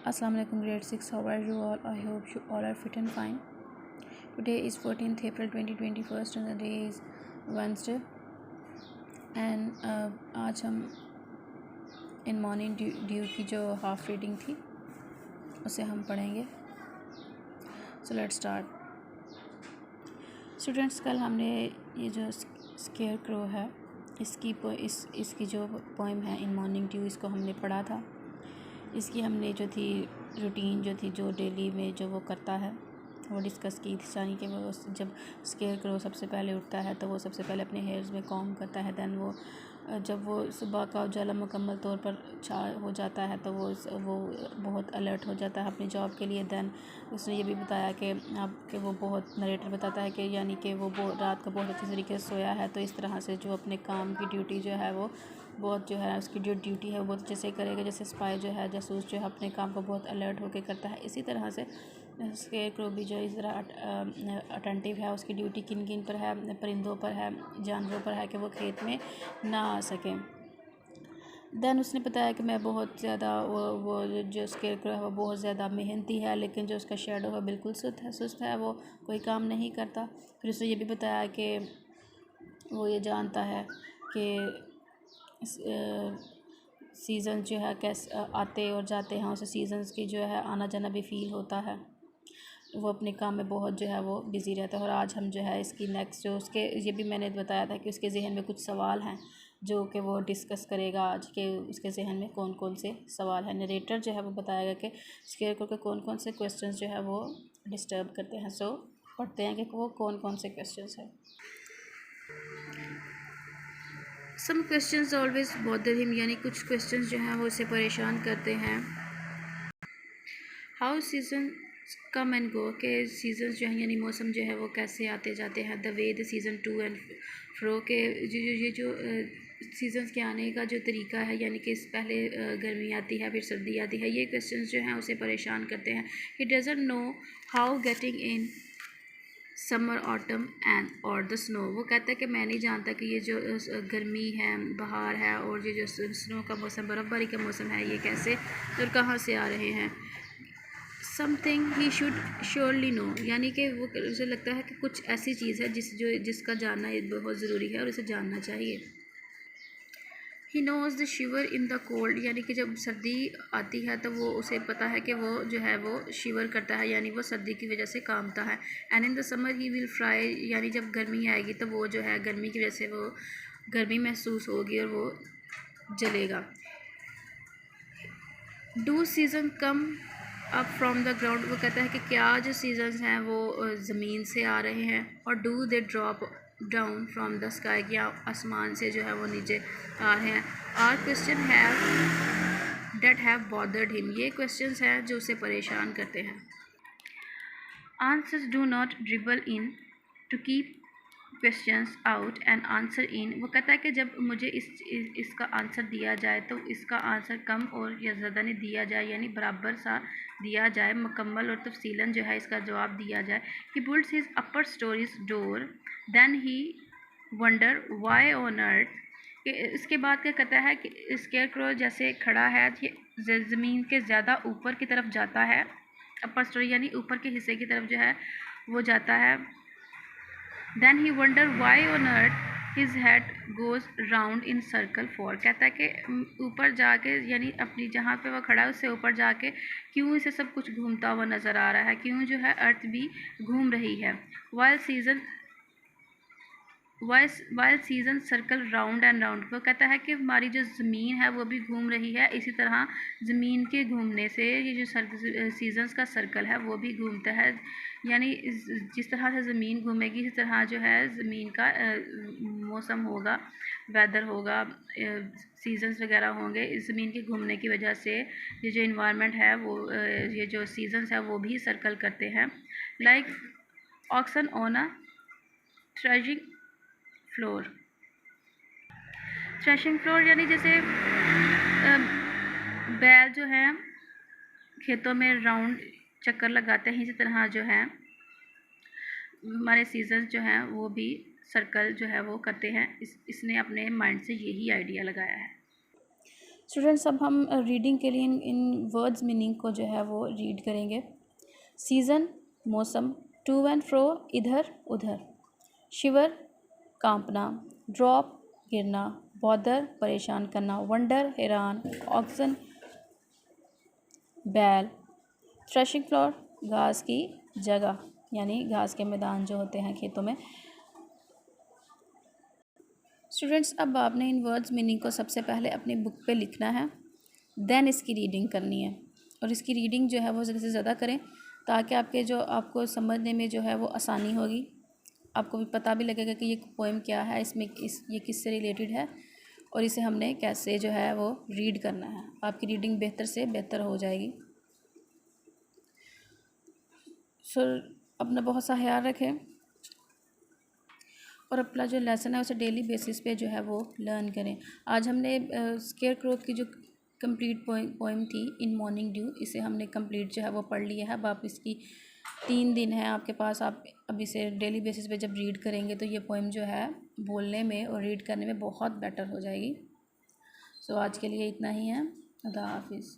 Assalamu alaikum grade 6, how are you all? I hope you all are fit and fine. Today is 14th April 2021 and the day is Wednesday and आज हम in morning due की जो half reading थी उसे हम पढ़ेंगे. So let's start. Students, कल हमने ये जो स्केयर क्रो है इसकी जो पोएम है इन मॉर्निंग ड्यू, इसको हमने पढ़ा था. इसकी हमने जो थी रूटीन जो डेली में जो वो करता है वो डिस्कस की थी. यानी कि वो जब स्केयर क्रो सबसे पहले उठता है तो वो सबसे पहले अपने हेयर्स में कॉम्ब करता है. दैन वो जब वो सुबह का उजाला मुकम्मल तौर पर छा हो जाता है तो वो बहुत अलर्ट हो जाता है अपनी जॉब के लिए. दैन उसने ये भी बताया कि वो बहुत नरेटर बताता है कि यानी कि वो रात को बहुत अच्छे तरीके से सोया है, तो इस तरह से जो अपने काम की ड्यूटी जो है वो बहुत जो है उसकी जो ड्यूटी है वो बहुत अच्छे से करेगा. जैसे स्पाई जो है, जासूस जो है अपने काम को बहुत अलर्ट होकर करता है, इसी तरह से स्केयर क्रो भी जो इस तरह अटेंटिव है. उसकी ड्यूटी किन किन पर है, परिंदों पर है, जानवरों पर है कि वो खेत में ना आ सकें. दैन उसने बताया कि मैं बहुत ज़्यादा वो जो स्केयर क्रो है वो बहुत ज़्यादा मेहनती है, लेकिन जो उसका शेडो है बिल्कुल सुस्त है, वो कोई काम नहीं करता. फिर उसने ये भी बताया कि वो ये जानता है कि सीज़न जो है कैसे आते और जाते हैं, उसे सीज़न्स की जो है आना जाना भी फ़ील होता है. वो अपने काम में बहुत जो है वो बिज़ी रहता है. और आज हम जो है इसकी नेक्स्ट जो उसके ये भी मैंने बताया था कि उसके जहन में कुछ सवाल हैं जो कि वो डिस्कस करेगा आज के उसके जहन में कौन कौन से सवाल हैं. नरेटर जो है वो बताएगा कि स्केयर क्रो के कौन कौन से क्वेश्चंस जो है वो डिस्टर्ब करते हैं. सो पढ़ते हैं कि वो कौन कौन से क्वेश्चंस हैं. Some questions always bother him, यानी कुछ क्वेश्चंस जो हैं वो उसे परेशान करते हैं. How season come and go, के सीज़न्स जो हैं यानी मौसम जो है वो कैसे आते जाते हैं. The way the season two and fro, के ये जो सीज़न्स के आने का जो तरीका है, यानी कि पहले गर्मी आती है फिर सर्दी आती है, ये क्वेश्चंस जो हैं उसे परेशान करते हैं. He doesn't know how getting in summer autumn and और द स्नो, वो कहता है कि मैं नहीं जानता कि ये जो गर्मी है, बहार है और ये जो स्नो का मौसम, बर्फ़बारी का मौसम है, ये कैसे और कहाँ से आ रहे हैं. Something he should surely know, यानी कि वो उसे लगता है कि कुछ ऐसी चीज़ है जिसका जानना बहुत ज़रूरी है और उसे जानना चाहिए. He knows the shiver in the cold, यानी कि जब सर्दी आती है तो वो उसे पता है कि वो जो है वो शिवर करता है, यानी वो सर्दी की वजह से कांपता है. And in the summer he will fry, यानी जब गर्मी आएगी तो वो जो है गर्मी की वजह से वो गर्मी महसूस होगी और वो जलेगा. Do season come up from the ground, वो कहता है कि क्या जो सीजन्स हैं वो ज़मीन से आ रहे हैं. और do they drop down from the sky, या आसमान से जो है वो नीचे आ रहे हैं. Our question have that have bothered him, ये क्वेश्चंस हैं जो उसे परेशान करते हैं. Answers do not dribble in to keep questions out and answer in, वो कहता है कि जब मुझे इसका आंसर दिया जाए तो इसका आंसर कम और या ज़्यादा नहीं दिया जाए, यानी बराबर सा दिया जाए, मुकम्मल और तफसीलन जो है इसका जवाब दिया जाए. He builds his upper storeys door then he wonder why on earth, कि इसके बाद क्या कहता है कि स्केयर क्रो जैसे खड़ा है ये ज़मीन के ज़्यादा ऊपर की तरफ जाता है. अपर स्टोरी यानी ऊपर के हिस्से की तरफ जो है वो जाता है. Then he wonder why on earth his head goes round in circle for, कहता है कि ऊपर जाके यानी अपनी जहाँ पे वो खड़ा है उससे ऊपर जाके क्यों इसे सब कुछ घूमता हुआ नज़र आ रहा है, क्यों जो है अर्थ भी घूम रही है. While season circle round and round, वो कहता है कि हमारी जो ज़मीन है वो भी घूम रही है, इसी तरह ज़मीन के घूमने से ये जो सीज़न्स का सर्कल है वो भी घूमता है. यानी जिस तरह से ज़मीन घूमेगी इसी तरह जो है ज़मीन का मौसम होगा, वेदर होगा, सीज़न्स वगैरह होंगे. इस ज़मीन के घूमने की वजह से ये जो इन्वायरमेंट है वो ये जो सीज़न्स है वो भी सर्कल करते हैं. Like oxen on a threshing floor, threshing floor यानी जैसे बैल जो है खेतों में राउंड चक्कर लगाते हैं, इसी तरह जो है हमारे सीजन जो हैं वो भी सर्कल जो है वो करते हैं. इसने अपने माइंड से यही आइडिया लगाया है. स्टूडेंट्स अब हम रीडिंग के लिए इन वर्ड्स मीनिंग को जो है वो रीड करेंगे। सीज़न मौसम, टू एंड फ्रो इधर उधर, शिवर कांपना, ड्रॉप गिरना, बॉदर परेशान करना, वंडर हैरान, ऑक्सन बैल, थ्रेशिंग फ्लोर घास की जगह यानी घास के मैदान जो होते हैं खेतों में। स्टूडेंट्स अब आपने इन वर्ड्स मीनिंग को सबसे पहले अपनी बुक पे लिखना है, देन इसकी रीडिंग करनी है और इसकी रीडिंग जो है वो ज़्यादा से ज़्यादा करें ताकि आपको समझने में जो है वो आसानी होगी। आपको भी पता भी लगेगा कि ये पोएम क्या है, ये किससे रिलेटेड है और इसे हमने कैसे जो है वो रीड करना है। आपकी रीडिंग बेहतर से बेहतर हो जाएगी। अपना बहुत सा ख्याल रखें और अपना जो लेसन है उसे डेली बेसिस पे जो है वो लर्न करें। आज हमने स्केयर क्रो की जो कंप्लीट पोएम थी इन मॉर्निंग ड्यू, इसे हमने कंप्लीट जो है वो पढ़ लिया है। अब आप इसकी 3 दिन है आपके पास, आप अब इसे डेली बेसिस पे जब रीड करेंगे तो ये पोएम जो है बोलने में और रीड करने में बहुत बेटर हो जाएगी। सो आज के लिए इतना ही है। खुदा हाफिज़।